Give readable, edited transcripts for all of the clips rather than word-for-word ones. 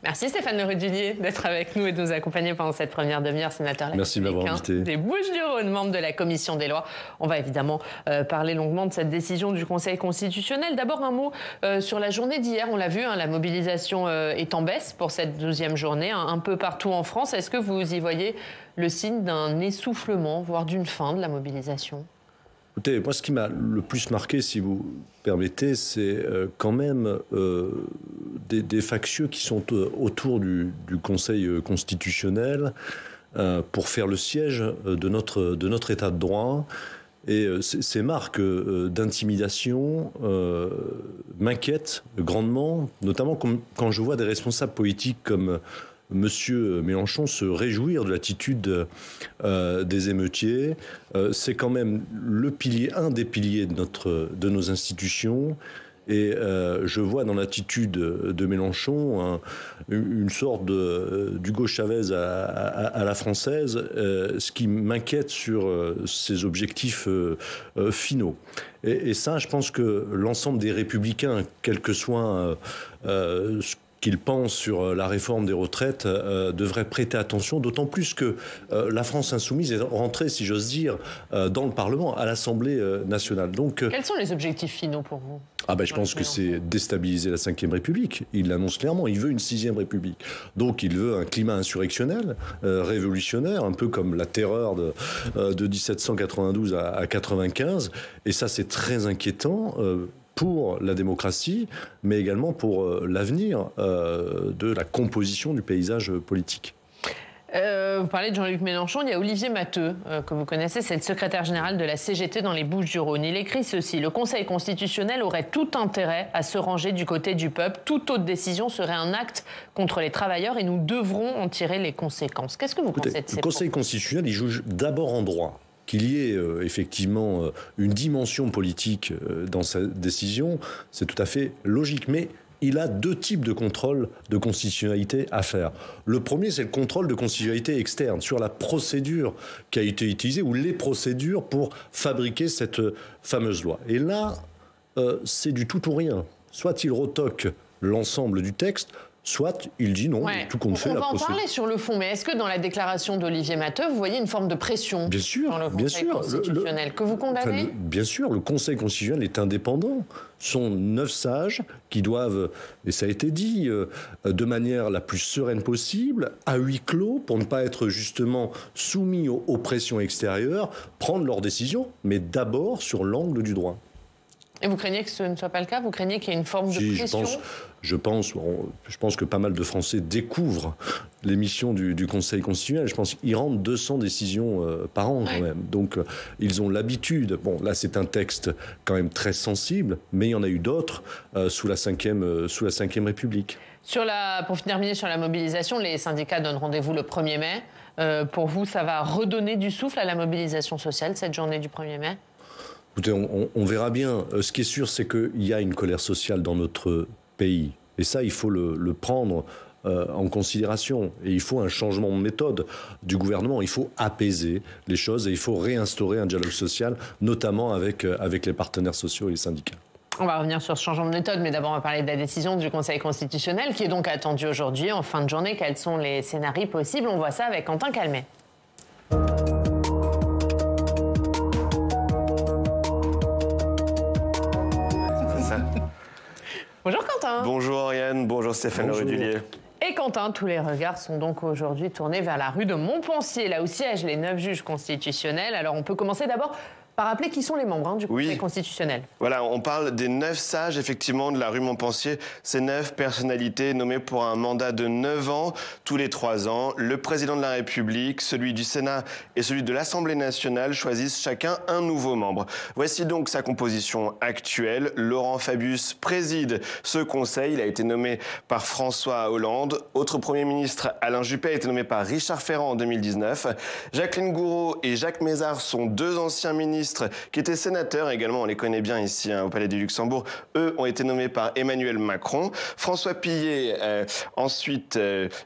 Merci Stéphane Le Rudulier d'être avec nous et de nous accompagner pendant cette première demi-heure, sénateur. Merci de m'avoir invité. Des Bouches-du-Rhône, membre de la Commission des lois. On va évidemment parler longuement de cette décision du Conseil constitutionnel. D'abord un mot sur la journée d'hier. On l'a vu, la mobilisation est en baisse pour cette 12e journée, un peu partout en France. Est-ce que vous y voyez le signe d'un essoufflement, voire d'une fin de la mobilisation ? Écoutez, moi, ce qui m'a le plus marqué, si vous permettez, c'est quand même des factieux qui sont autour du Conseil constitutionnel pour faire le siège de notre État de droit. Et ces marques d'intimidation m'inquiètent grandement, notamment quand je vois des responsables politiques comme Monsieur Mélenchon se réjouir de l'attitude des émeutiers. C'est quand même un des piliers de nos institutions. Et je vois dans l'attitude de Mélenchon une sorte d'Hugo Chavez à la française, ce qui m'inquiète sur ses objectifs finaux. Et ça, je pense que l'ensemble des Républicains, quel que soit ce qu'ils pensent sur la réforme des retraites, devraient prêter attention, d'autant plus que la France insoumise est rentrée, si j'ose dire, dans le Parlement, à l'Assemblée nationale. Donc, quels sont les objectifs finaux pour vous ? Je pense que c'est déstabiliser la Ve République. Il l'annonce clairement, il veut une 6e République. Donc il veut un climat insurrectionnel, révolutionnaire, un peu comme la terreur de 1792 à 95. Et ça, c'est très inquiétant pour la démocratie, mais également pour l'avenir de la composition du paysage politique. Vous parlez de Jean-Luc Mélenchon, il y a Olivier Matteux, que vous connaissez, c'est le secrétaire général de la CGT dans les Bouches-du-Rhône. Il écrit ceci: le Conseil constitutionnel aurait tout intérêt à se ranger du côté du peuple. Toute autre décision serait un acte contre les travailleurs et nous devrons en tirer les conséquences. Qu'est-ce que vous pensez de ces Le Conseil constitutionnel, il juge d'abord en droit. Qu'il y ait effectivement une dimension politique dans sa décision, c'est tout à fait logique. Mais il a deux types de contrôle de constitutionnalité à faire. Le premier, c'est le contrôle de constitutionnalité externe sur la procédure qui a été utilisée ou les procédures pour fabriquer cette fameuse loi. Et là, c'est du tout ou rien. Soit il retoque l'ensemble du texte, soit il dit non, tout compte fait. On va en parler sur le fond, mais est-ce que dans la déclaration d'Olivier Matteux, vous voyez une forme de pression dans le Conseil constitutionnel que vous condamnez ? Bien sûr, le Conseil constitutionnel est indépendant. Ce sont 9 sages qui doivent, et ça a été dit, de manière la plus sereine possible, à huis clos, pour ne pas être justement soumis aux pressions extérieures, prendre leurs décisions, mais d'abord sur l'angle du droit. Et vous craignez que ce ne soit pas le cas ? Vous craignez qu'il y ait une forme de pression ? Je pense que pas mal de Français découvrent les missions du Conseil constitutionnel. Je pense qu'ils rendent 200 décisions par an quand même. Donc ils ont l'habitude. Bon, là c'est un texte quand même très sensible, mais il y en a eu d'autres sous la Ve République. Pour terminer sur la mobilisation, les syndicats donnent rendez-vous le 1er mai. Pour vous, ça va redonner du souffle à la mobilisation sociale, cette journée du 1er mai ? Écoutez, on verra bien. Ce qui est sûr, c'est qu'il y a une colère sociale dans notre pays. Et ça, il faut le prendre en considération. Et il faut un changement de méthode du gouvernement. Il faut apaiser les choses et il faut réinstaurer un dialogue social, notamment avec les partenaires sociaux et les syndicats. On va revenir sur ce changement de méthode, mais d'abord on va parler de la décision du Conseil constitutionnel qui est donc attendue aujourd'hui en fin de journée. Quels sont les scénarios possibles ? On voit ça avec Quentin Calmet. Bonjour Quentin. Bonjour Ariane, bonjour Stéphane Le Rudulier. Et Quentin, tous les regards sont donc aujourd'hui tournés vers la rue de Montpensier, là où siègent les 9 juges constitutionnels. Alors on peut commencer d'abord par rappeler qui sont les membres du Conseil constitutionnel. Voilà, on parle des 9 sages, effectivement, de la rue Montpensier. Ces 9 personnalités nommées pour un mandat de 9 ans, tous les 3 ans. Le président de la République, celui du Sénat et celui de l'Assemblée nationale choisissent chacun un nouveau membre. Voici donc sa composition actuelle. Laurent Fabius préside ce conseil. Il a été nommé par François Hollande. Autre Premier ministre, Alain Juppé, a été nommé par Richard Ferrand en 2019. Jacqueline Gourault et Jacques Mézard sont 2 anciens ministres ministres qui étaient sénateurs également, on les connaît bien ici au Palais du Luxembourg, eux ont été nommés par Emmanuel Macron. François Pillet, ensuite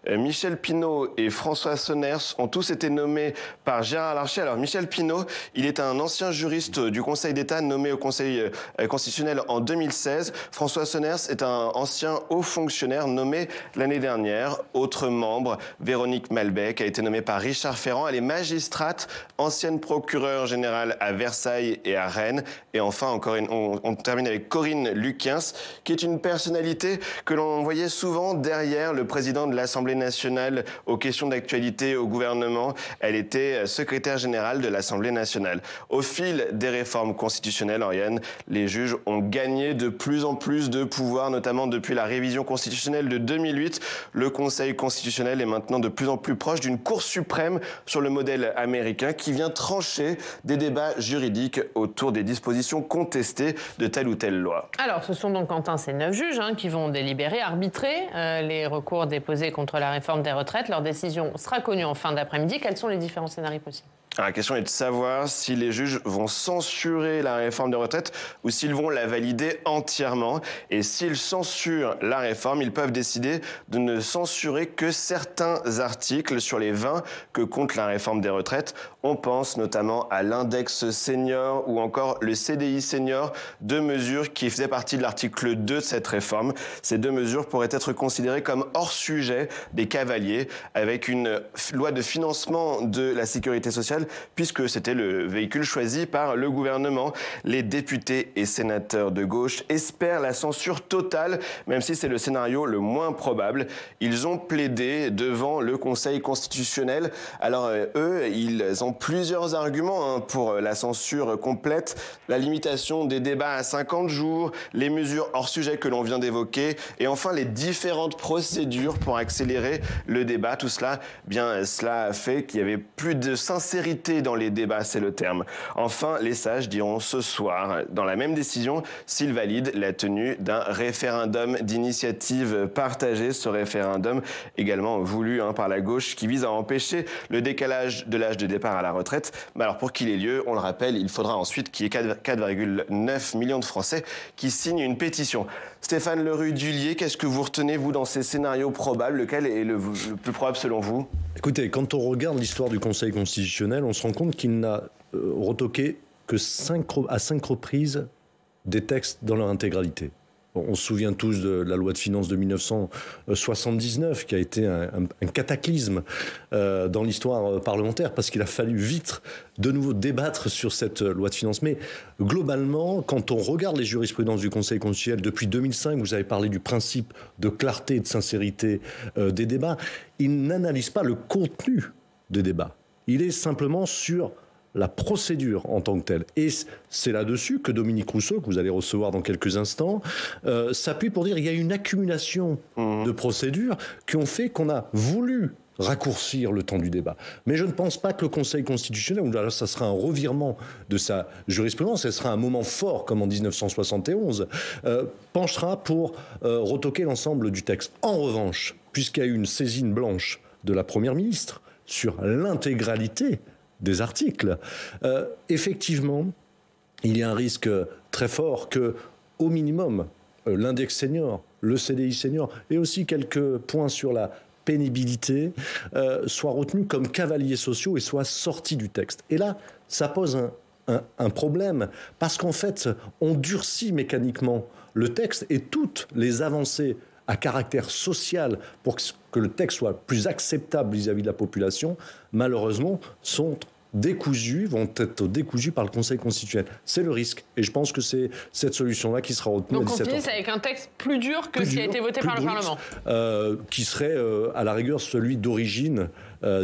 Michel Pineau et François Sonners ont tous été nommés par Gérard Larcher. Alors Michel Pineau, il est un ancien juriste du Conseil d'État nommé au Conseil constitutionnel en 2016. François Sonners est un ancien haut fonctionnaire nommé l'année dernière. Autre membre, Véronique Malbec, a été nommée par Richard Ferrand. Elle est magistrate, ancienne procureure générale à Versailles et à Rennes. Et enfin, on termine avec Corinne Lukens, qui est une personnalité que l'on voyait souvent derrière le président de l'Assemblée nationale aux questions d'actualité au gouvernement. Elle était secrétaire générale de l'Assemblée nationale. Au fil des réformes constitutionnelles, Oriane, les juges ont gagné de plus en plus de pouvoir, notamment depuis la révision constitutionnelle de 2008. Le Conseil constitutionnel est maintenant de plus en plus proche d'une Cour suprême sur le modèle américain qui vient trancher des débats juridiques autour des dispositions contestées de telle ou telle loi. Alors, ce sont donc, Quentin, ces 9 juges qui vont délibérer, arbitrer les recours déposés contre la réforme des retraites. Leur décision sera connue en fin d'après-midi. Quels sont les différents scénarios possibles ? La question est de savoir si les juges vont censurer la réforme des retraites ou s'ils vont la valider entièrement. Et s'ils censurent la réforme, ils peuvent décider de ne censurer que certains articles sur les 20 que compte la réforme des retraites. On pense notamment à l'index senior ou encore le CDI senior, deux mesures qui faisaient partie de l'article 2 de cette réforme. Ces deux mesures pourraient être considérées comme hors sujet des cavaliers avec une loi de financement de la sécurité sociale puisque c'était le véhicule choisi par le gouvernement. Les députés et sénateurs de gauche espèrent la censure totale, même si c'est le scénario le moins probable. Ils ont plaidé devant le Conseil constitutionnel. Alors eux, ils ont plusieurs arguments pour la censure complète. La limitation des débats à 50 jours, les mesures hors sujet que l'on vient d'évoquer, et enfin les différentes procédures pour accélérer le débat. Tout cela, bien, cela a fait qu'il y avait plus de sincérité dans les débats, c'est le terme. Enfin, les sages diront ce soir, dans la même décision, s'ils valident la tenue d'un référendum d'initiative partagée. Ce référendum, également voulu par la gauche, qui vise à empêcher le décalage de l'âge de départ à la retraite. Mais alors, pour qu'il ait lieu, on le rappelle, il faudra ensuite qu'il y ait 4,9 millions de Français qui signent une pétition. Stéphane Le Rudulier, qu'est-ce que vous retenez, vous, dans ces scénarios probables? Lequel est le plus probable selon vous? Écoutez, quand on regarde l'histoire du Conseil constitutionnel, on se rend compte qu'il n'a retoqué que à 5 reprises des textes dans leur intégralité. On se souvient tous de la loi de finances de 1979, qui a été un cataclysme dans l'histoire parlementaire, parce qu'il a fallu vite de nouveau débattre sur cette loi de finances. Mais globalement, quand on regarde les jurisprudences du Conseil constitutionnel depuis 2005, vous avez parlé du principe de clarté et de sincérité des débats, il n'analyse pas le contenu des débats. Il est simplement sur la procédure en tant que telle. Et c'est là-dessus que Dominique Rousseau, que vous allez recevoir dans quelques instants, s'appuie pour dire qu'il y a une accumulation de procédures qui ont fait qu'on a voulu raccourcir le temps du débat. Mais je ne pense pas que le Conseil constitutionnel, ou là, ça sera un revirement de sa jurisprudence, ce sera un moment fort, comme en 1971, penchera pour retoquer l'ensemble du texte. En revanche, puisqu'il y a eu une saisine blanche de la Première ministre sur l'intégralité des articles, effectivement, il y a un risque très fort que, au minimum, l'index senior, le CDI senior, et aussi quelques points sur la pénibilité, soient retenus comme cavaliers sociaux et soient sortis du texte. Et là, ça pose un problème, parce qu'en fait, on durcit mécaniquement le texte et toutes les avancées à caractère social pour que le texte soit plus acceptable vis-à-vis de la population, malheureusement, vont être décousus par le Conseil constitutionnel. C'est le risque. Et je pense que c'est cette solution-là qui sera retenue. Donc on finit avec un texte plus dur que ce qui a été voté par le Parlement. Qui serait, à la rigueur, celui d'origine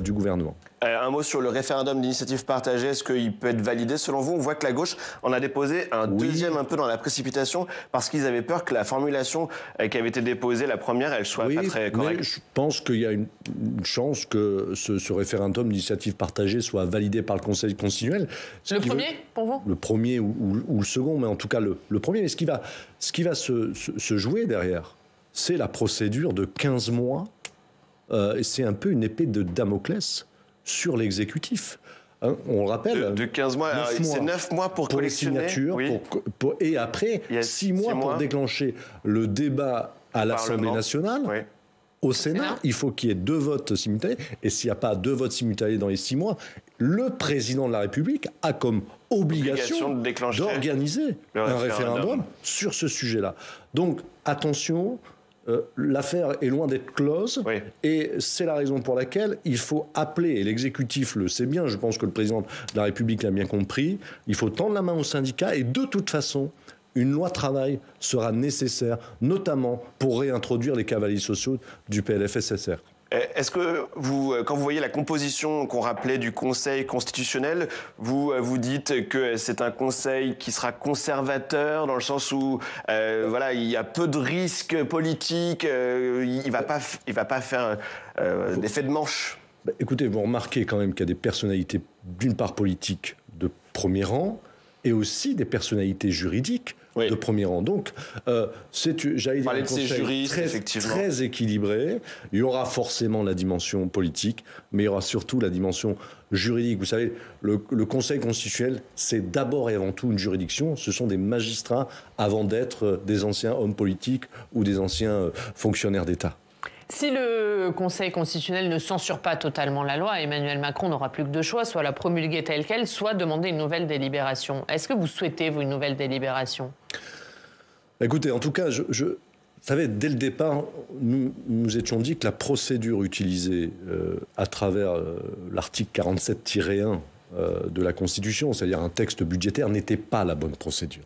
du gouvernement. Un mot sur le référendum d'initiative partagée. Est-ce qu'il peut être validé selon vous? On voit que la gauche en a déposé un deuxième un peu dans la précipitation parce qu'ils avaient peur que la formulation qui avait été déposée, la première, elle soit pas très correcte. Mais je pense qu'il y a une chance que ce référendum d'initiative partagée soit validé par le Conseil constitutionnel. Le premier, pour vous? Le premier ou le second, mais en tout cas le premier. Mais ce qui va se jouer derrière, c'est la procédure de 15 mois. Et c'est un peu une épée de Damoclès sur l'exécutif. hein, on le rappelle. De 15 mois, c'est 9 mois pour collectionner. Les signatures, oui. Et après, 6 mois pour déclencher le débat à l'Assemblée nationale. Oui. Au Sénat, il faut qu'il y ait 2 votes simultanés. Et s'il n'y a pas 2 votes simultanés dans les 6 mois, le président de la République a comme obligation d'organiser un référendum sur ce sujet-là. Donc, attention, l'affaire est loin d'être close. Oui. Et c'est la raison pour laquelle il faut appeler, et l'exécutif le sait bien, je pense que le président de la République l'a bien compris, il faut tendre la main aux syndicats et de toute façon, une loi travail sera nécessaire, notamment pour réintroduire les cavaliers sociaux du PLFSSR. Est-ce que quand vous voyez la composition qu'on rappelait du Conseil constitutionnel, vous dites que c'est un Conseil qui sera conservateur dans le sens où il y a peu de risques politiques, il va pas faire d'effet de manche. Écoutez, vous remarquez quand même qu'il y a des personnalités d'une part politiques de premier rang et aussi des personnalités juridiques de premier rang. Donc, j'allais dire, un conseil très équilibré. Il y aura forcément la dimension politique, mais il y aura surtout la dimension juridique. Vous savez, le Conseil constitutionnel, c'est d'abord et avant tout une juridiction. Ce sont des magistrats avant d'être des anciens hommes politiques ou des anciens fonctionnaires d'État. Si le Conseil constitutionnel ne censure pas totalement la loi, Emmanuel Macron n'aura plus que 2 choix, soit la promulguer telle qu'elle, soit demander une nouvelle délibération. Est-ce que vous souhaitez, vous, une nouvelle délibération ? Écoutez, en tout cas, vous savez, dès le départ, nous étions dit que la procédure utilisée à travers l'article 47-1 de la Constitution, c'est-à-dire un texte budgétaire, n'était pas la bonne procédure.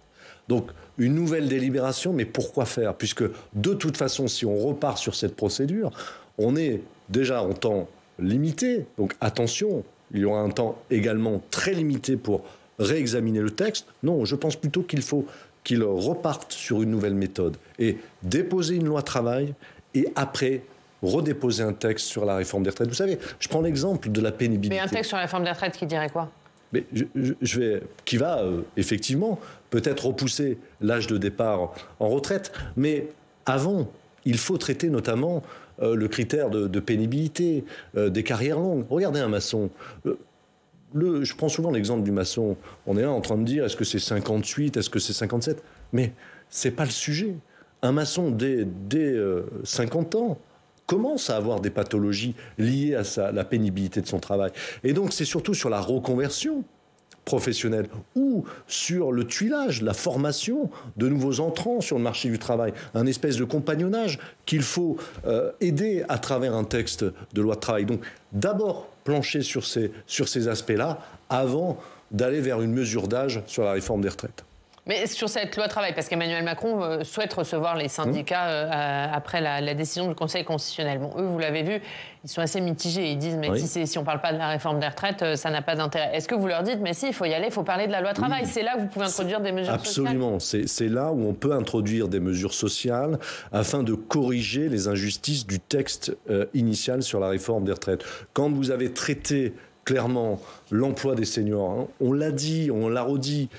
Donc, une nouvelle délibération, mais pourquoi faire ? Puisque, de toute façon, si on repart sur cette procédure, on est déjà en temps limité. Donc, attention, il y aura un temps également très limité pour réexaminer le texte. Non, je pense plutôt qu'il faut qu'il reparte sur une nouvelle méthode et déposer une loi travail et après redéposer un texte sur la réforme des retraites. Vous savez, je prends l'exemple de la pénibilité. Mais un texte sur la réforme des retraites qui dirait quoi ? Mais qui va effectivement peut-être repousser l'âge de départ en retraite. Mais avant, il faut traiter notamment le critère de pénibilité, des carrières longues. Regardez un maçon. Je prends souvent l'exemple du maçon. On est là en train de dire, est-ce que c'est 58, est-ce que c'est 57 ? Mais c'est pas le sujet. Un maçon, dès 50 ans, commence à avoir des pathologies liées à la pénibilité de son travail. Et donc, c'est surtout sur la reconversion professionnelle ou sur le tuilage, la formation de nouveaux entrants sur le marché du travail, un espèce de compagnonnage qu'il faut aider à travers un texte de loi de travail. Donc, d'abord, plancher sur ces aspects-là avant d'aller vers une mesure d'âge sur la réforme des retraites. Mais sur cette loi travail, parce qu'Emmanuel Macron souhaite recevoir les syndicats après la décision du Conseil constitutionnel. Bon, eux, vous l'avez vu, ils sont assez mitigés. Ils disent, mais si on ne parle pas de la réforme des retraites, ça n'a pas d'intérêt. Est-ce que vous leur dites, mais si, il faut y aller, il faut parler de la loi travail. C'est là que vous pouvez introduire des mesures sociales. Absolument. C'est là où on peut introduire des mesures sociales afin de corriger les injustices du texte initial sur la réforme des retraites. Quand vous avez traité clairement l'emploi des seniors, on l'a dit, on l'a redit,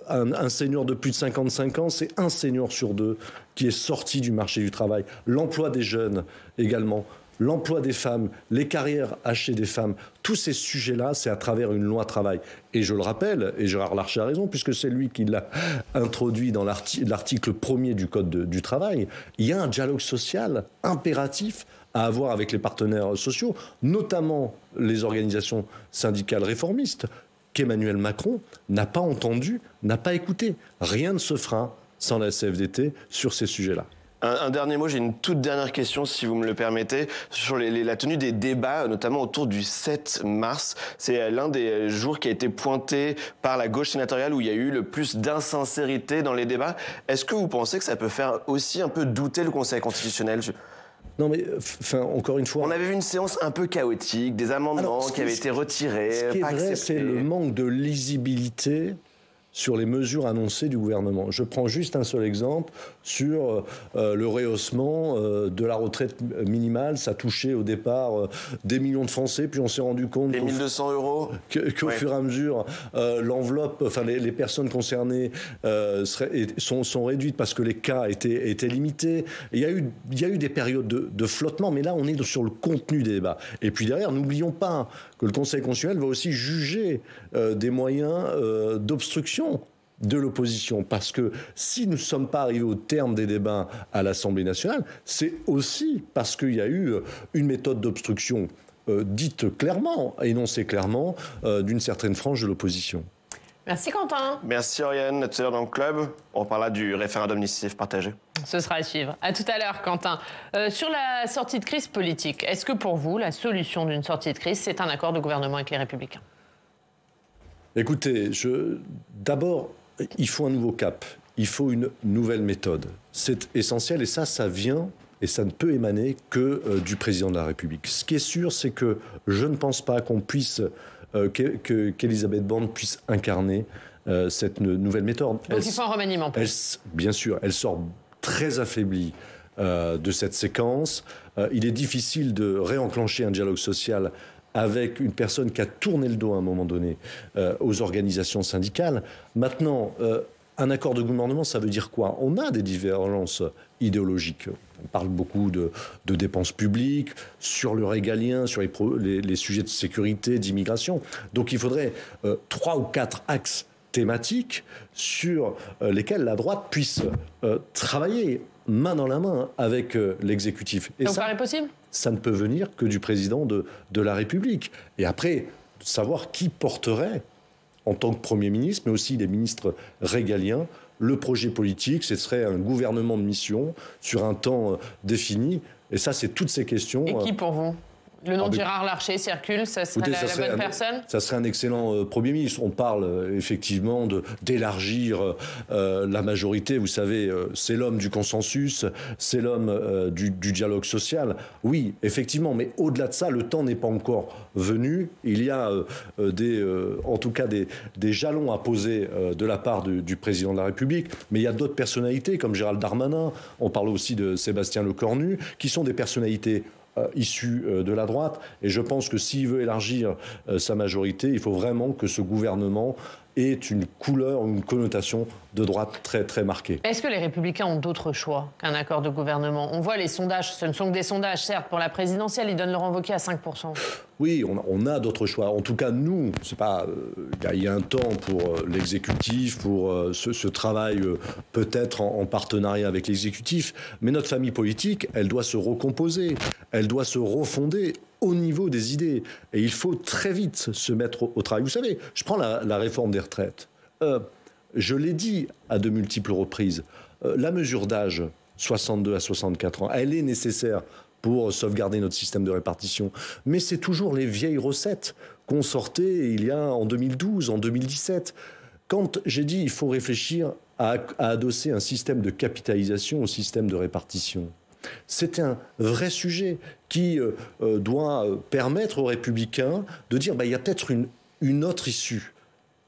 un senior de plus de 55 ans, c'est un senior sur 2 qui est sorti du marché du travail. L'emploi des jeunes également, l'emploi des femmes, les carrières hachées des femmes, tous ces sujets-là, c'est à travers une loi travail. Et je le rappelle, et Gérard Larcher a raison, puisque c'est lui qui l'a introduit dans l'article 1er du Code du travail, il y a un dialogue social impératif à avoir avec les partenaires sociaux, notamment les organisations syndicales réformistes, qu'Emmanuel Macron n'a pas entendu, n'a pas écouté. Rien ne se fera sans la CFDT sur ces sujets-là. Un dernier mot, j'ai une toute dernière question, si vous me le permettez, sur la tenue des débats, notamment autour du 7 mars. C'est l'un des jours qui a été pointé par la gauche sénatoriale où il y a eu le plus d'insincérité dans les débats. Est-ce que vous pensez que ça peut faire aussi un peu douter le Conseil constitutionnel ? Non mais, encore une fois... On avait vu une séance un peu chaotique, des amendements qui avaient été retirés, Ce qui est vrai, c'est le manque de lisibilité sur les mesures annoncées du gouvernement. Je prends juste un seul exemple sur le rehaussement de la retraite minimale. Ça touchait au départ des millions de Français, puis on s'est rendu compte... Les 1 200 euros qu'au fur et à mesure, l'enveloppe, enfin les personnes concernées sont réduites parce que les cas étaient limités. Il y a eu des périodes de flottement, mais là on est sur le contenu des débats. Et puis derrière, n'oublions pas que le Conseil constitutionnel va aussi juger des moyens d'obstruction de l'opposition, parce que si nous ne sommes pas arrivés au terme des débats à l'Assemblée nationale, c'est aussi parce qu'il y a eu une méthode d'obstruction dite clairement, énoncée clairement, d'une certaine frange de l'opposition. Merci Quentin. Merci Oriane. À tout à l'heure dans le club, on parlera du référendum décisif partagé. Ce sera à suivre. À tout à l'heure Quentin. Sur la sortie de crise politique, est-ce que pour vous, la solution d'une sortie de crise, c'est un accord de gouvernement avec les Républicains ? Écoutez, d'abord, il faut un nouveau cap. Il faut une nouvelle méthode. C'est essentiel et ça vient et ça ne peut émaner que du président de la République. Ce qui est sûr, c'est que je ne pense pas qu'on puisse, qu'Elisabeth Borne puisse incarner cette nouvelle méthode. Donc il faut un remaniement. Bien sûr, elle sort très affaiblie de cette séquence. Il est difficile de réenclencher un dialogue social avec une personne qui a tourné le dos à un moment donné aux organisations syndicales. Maintenant, un accord de gouvernement, ça veut dire quoi? On a des divergences idéologiques. On parle beaucoup de dépenses publiques, sur le régalien, sur les sujets de sécurité, d'immigration. Donc il faudrait 3 ou 4 axes thématiques sur lesquels la droite puisse travailler main dans la main avec l'exécutif. Et ça paraît possible ? Ça ne peut venir que du président de la République. Et après, savoir qui porterait, en tant que Premier ministre, mais aussi les ministres régaliens, le projet politique. Ce serait un gouvernement de mission sur un temps défini. Et ça, c'est toutes ces questions. Et qui pour vous ? Le nom de Gérard Larcher circule, ça serait la bonne personne ? Ça serait un excellent Premier ministre. On parle effectivement d'élargir la majorité. Vous savez, c'est l'homme du consensus, c'est l'homme du dialogue social. Oui, effectivement, mais au-delà de ça, le temps n'est pas encore venu. Il y a en tout cas des jalons à poser de la part du président de la République, mais il y a d'autres personnalités comme Gérald Darmanin, on parle aussi de Sébastien Lecornu, qui sont des personnalités issu de la droite. Et je pense que s'il veut élargir sa majorité, il faut vraiment que ce gouvernement ait une couleur, une connotation de droite très, très marquée. Est-ce que les Républicains ont d'autres choix qu'un accord de gouvernement ? On voit les sondages, ce ne sont que des sondages, certes, pour la présidentielle, ils donnent Laurent Wauquiez à 5%. Oui, on a d'autres choix. En tout cas, nous, c'est pas. Il y a un temps pour l'exécutif, pour ce travail peut-être en partenariat avec l'exécutif. Mais notre famille politique, elle doit se recomposer, elle doit se refonder au niveau des idées. Et il faut très vite se mettre au travail. Vous savez, je prends la réforme des retraites. Je l'ai dit à de multiples reprises. La mesure d'âge, 62 à 64 ans, elle est nécessaire pour sauvegarder notre système de répartition. Mais c'est toujours les vieilles recettes qu'on sortait il y a en 2012, en 2017. Quand j'ai dit il faut réfléchir à adosser un système de capitalisation au système de répartition, c'est un vrai sujet qui doit permettre aux Républicains de dire il y a peut-être une autre issue.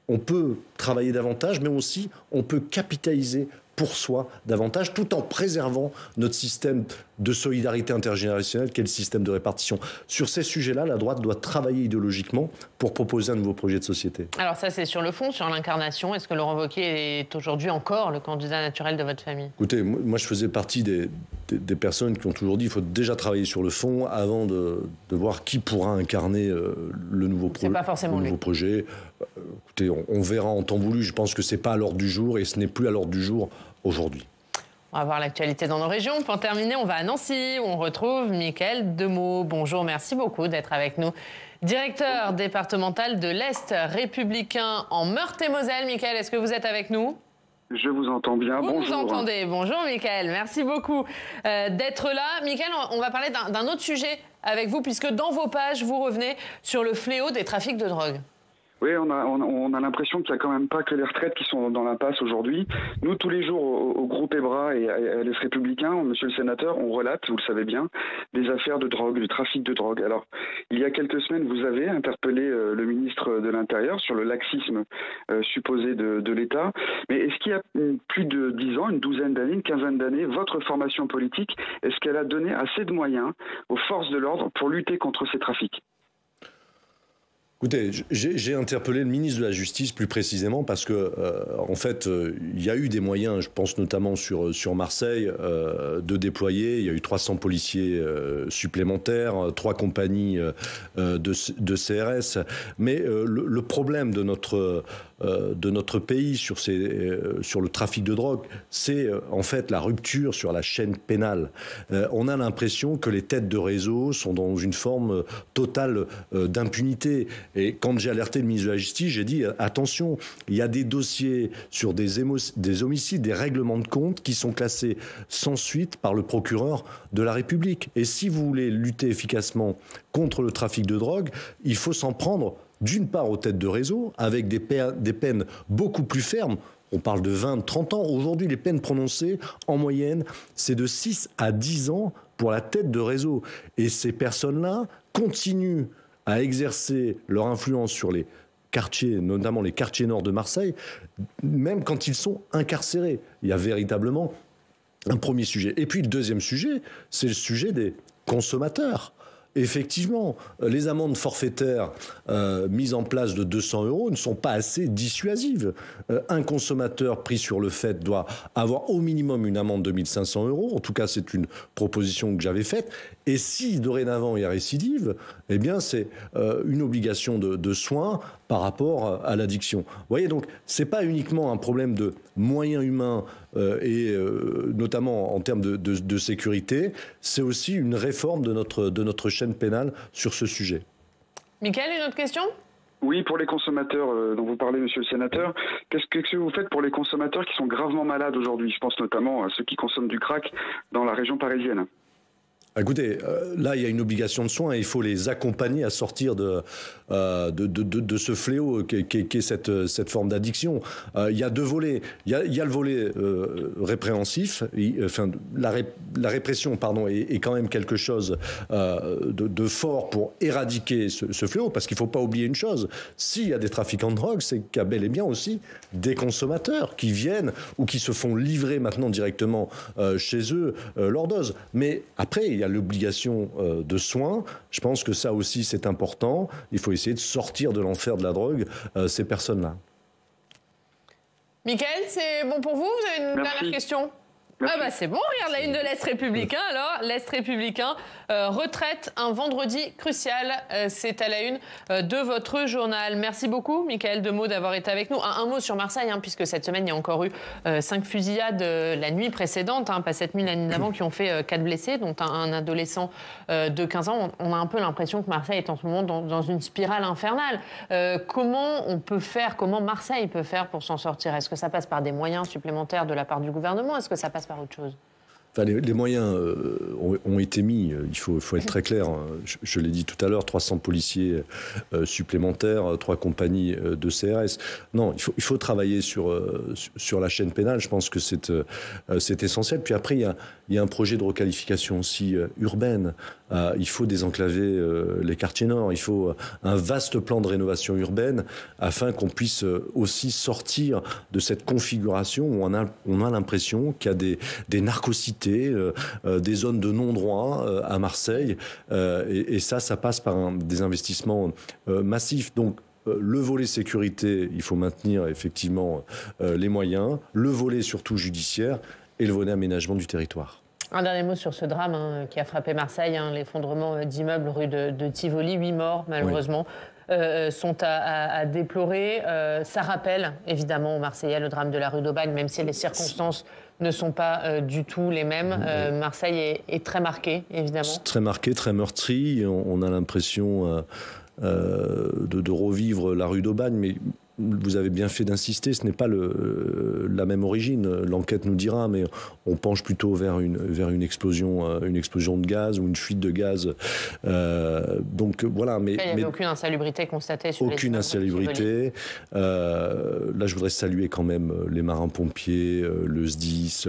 On peut travailler davantage, mais aussi on peut capitaliser pour soi davantage, tout en préservant notre système de solidarité intergénérationnelle qu'est le système de répartition. Sur ces sujets-là, la droite doit travailler idéologiquement pour proposer un nouveau projet de société. Alors ça, c'est sur le fond, sur l'incarnation. Est-ce que Laurent Wauquiez est aujourd'hui encore le candidat naturel de votre famille ? Écoutez, moi je faisais partie des personnes qui ont toujours dit qu'il faut déjà travailler sur le fond avant de voir qui pourra incarner le nouveau projet. Écoutez, on verra en temps voulu. Je pense que ce n'est pas à l'ordre du jour et ce n'est plus à l'ordre du jour aujourd'hui. On va voir l'actualité dans nos régions. Pour terminer, on va à Nancy où on retrouve Mickaël Demeaux. Bonjour, merci beaucoup d'être avec nous. Directeur départemental de l'Est républicain en Meurthe-et-Moselle. Mickaël, est-ce que vous êtes avec nous ? Je vous entends bien. Vous Bonjour. Vous entendez. Bonjour Mickaël, merci beaucoup d'être là. Mickaël, on va parler d'un autre sujet avec vous puisque dans vos pages, vous revenez sur le fléau des trafics de drogue. Oui, on a l'impression qu'il n'y a quand même pas que les retraites qui sont dans l'impasse aujourd'hui. Nous, tous les jours, au groupe EBRA et à l'Est républicain, monsieur le sénateur, on relate, vous le savez bien, des affaires de drogue, du trafic de drogue. Alors, il y a quelques semaines, vous avez interpellé le ministre de l'Intérieur sur le laxisme supposé de l'État. Mais est-ce qu'il y a plus de 10 ans, une douzaine d'années, une quinzaine d'années, votre formation politique, est-ce qu'elle a donné assez de moyens aux forces de l'ordre pour lutter contre ces trafics ? Écoutez, j'ai interpellé le ministre de la Justice plus précisément parce que, en fait, il y a eu des moyens, je pense notamment sur Marseille, de déployer. Il y a eu 300 policiers supplémentaires, 3 compagnies de CRS. Mais le problème de notre pays sur le trafic de drogue, c'est en fait la rupture sur la chaîne pénale. On a l'impression que les têtes de réseau sont dans une forme totale d'impunité. Et quand j'ai alerté le ministre de la Justice, j'ai dit attention, il y a des dossiers sur des homicides, des règlements de compte qui sont classés sans suite par le procureur de la République. Et si vous voulez lutter efficacement contre le trafic de drogue, il faut s'en prendre d'une part aux têtes de réseau, avec des peines beaucoup plus fermes. On parle de 20, 30 ans. Aujourd'hui, les peines prononcées, en moyenne, c'est de 6 à 10 ans pour la tête de réseau. Et ces personnes-là continuent à exercer leur influence sur les quartiers, notamment les quartiers nord de Marseille, même quand ils sont incarcérés. Il y a véritablement un premier sujet. Et puis le deuxième sujet, c'est le sujet des consommateurs. Effectivement, les amendes forfaitaires mises en place de 200 € ne sont pas assez dissuasives. Un consommateur pris sur le fait doit avoir au minimum une amende de 1 500 €. En tout cas, c'est une proposition que j'avais faite. Et si dorénavant il y a récidive, eh bien c'est une obligation de soins par rapport à l'addiction. Vous voyez, donc c'est pas uniquement un problème de moyens humains et notamment en termes de sécurité, c'est aussi une réforme de notre chaîne pénale sur ce sujet. Mickaël, une autre question ? Oui, pour les consommateurs dont vous parlez, monsieur le sénateur, qu'est-ce que vous faites pour les consommateurs qui sont gravement malades aujourd'hui ? Je pense notamment à ceux qui consomment du crack dans la région parisienne. Écoutez, là, il y a une obligation de soins et il faut les accompagner à sortir de ce fléau qu'est cette forme d'addiction. Il y a 2 volets. Il y a le volet répréhensif. Enfin, la répression, pardon, est quand même quelque chose de fort pour éradiquer ce fléau, parce qu'il ne faut pas oublier une chose. S'il y a des trafiquants de drogue, c'est qu'il y a bel et bien aussi des consommateurs qui viennent ou qui se font livrer maintenant directement chez eux leur dose. Mais après, il y a l'obligation de soins. Je pense que ça aussi, c'est important. Il faut essayer de sortir de l'enfer de la drogue ces personnes-là. Mickaël, c'est bon pour vous ? Vous avez une dernière question ? Merci. Ah bah c'est bon, regarde la une de l'Est républicain alors. L'Est républicain, retraite, un vendredi crucial, c'est à la une de votre journal. Merci beaucoup Mickaël Demeaux d'avoir été avec nous. Un mot sur Marseille, puisque cette semaine il y a encore eu 5 fusillades la nuit précédente, pas cette nuit, la nuit d'avant, qui ont fait 4 blessés, dont un adolescent de 15 ans. On a un peu l'impression que Marseille est en ce moment dans une spirale infernale. Comment Marseille peut faire pour s'en sortir ? Est-ce que ça passe par des moyens supplémentaires de la part du gouvernement ? Est-ce que ça passe par autre chose ? Enfin, les moyens ont été mis, il faut être très clair. Je l'ai dit tout à l'heure, 300 policiers supplémentaires, 3 compagnies de CRS. Non, il faut travailler sur la chaîne pénale. Je pense que c'est essentiel. Puis après, il y a un projet de requalification aussi urbaine. Il faut désenclaver les quartiers nord. Il faut un vaste plan de rénovation urbaine afin qu'on puisse aussi sortir de cette configuration où on a l'impression qu'il y a des narcocités, des zones de non-droit à Marseille. Et ça passe par des investissements massifs. Donc, le volet sécurité, il faut maintenir effectivement les moyens. Le volet surtout judiciaire et le volet aménagement du territoire. Un dernier mot sur ce drame qui a frappé Marseille, l'effondrement d'immeubles rue de Tivoli, 8 morts malheureusement. Oui. Sont à déplorer. Ça rappelle évidemment aux Marseillais le drame de la rue d'Aubagne, même si les circonstances ne sont pas du tout les mêmes. Marseille est très marqué, évidemment. Très marqué, très meurtri. On a l'impression de revivre la rue d'Aubagne, mais vous avez bien fait d'insister, ce n'est pas la même origine. L'enquête nous dira, mais on penche plutôt vers une explosion de gaz ou une fuite de gaz. Donc voilà. Mais il n'y avait aucune insalubrité constatée sur aucune insalubrité. Là, je voudrais saluer quand même les marins-pompiers, le SDIS,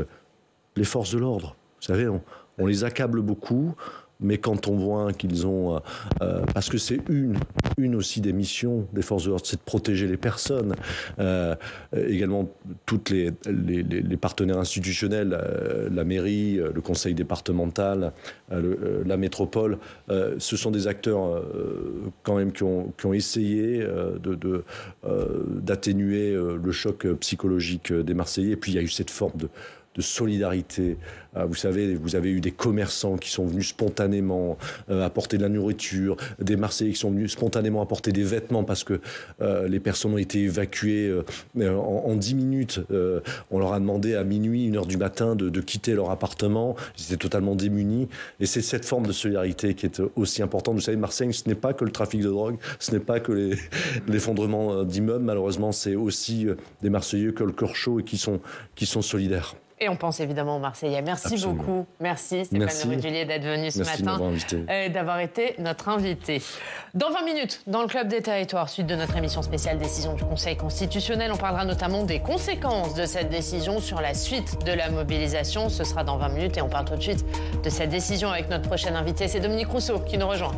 les forces de l'ordre. Vous savez, on les accable beaucoup. Mais quand on voit qu'ils ont... parce que c'est une aussi des missions des forces de l'ordre, c'est de protéger les personnes. Également, toutes les partenaires institutionnels, la mairie, le conseil départemental, la métropole, ce sont des acteurs quand même qui ont essayé d'atténuer le choc psychologique des Marseillais. Et puis, il y a eu cette forme de solidarité. Vous savez, vous avez eu des commerçants qui sont venus spontanément apporter de la nourriture, des Marseillais qui sont venus spontanément apporter des vêtements parce que les personnes ont été évacuées en 10 minutes. On leur a demandé à minuit, 1h du matin de quitter leur appartement. Ils étaient totalement démunis. Et c'est cette forme de solidarité qui est aussi importante. Vous savez, Marseille, ce n'est pas que le trafic de drogue, ce n'est pas que l'effondrement d'immeubles. Malheureusement, c'est aussi des Marseillais qui ont le cœur chaud et qui sont solidaires. Et on pense évidemment aux Marseillais. Merci Absolument. Beaucoup. Merci Stéphane Le Rudulier d'être venu ce matin et d'avoir été notre invité. Dans 20 minutes, dans le Club des Territoires, suite de notre émission spéciale décision du Conseil constitutionnel, on parlera notamment des conséquences de cette décision sur la suite de la mobilisation. Ce sera dans 20 minutes et on parle tout de suite de cette décision avec notre prochain invité. C'est Dominique Rousseau qui nous rejoint.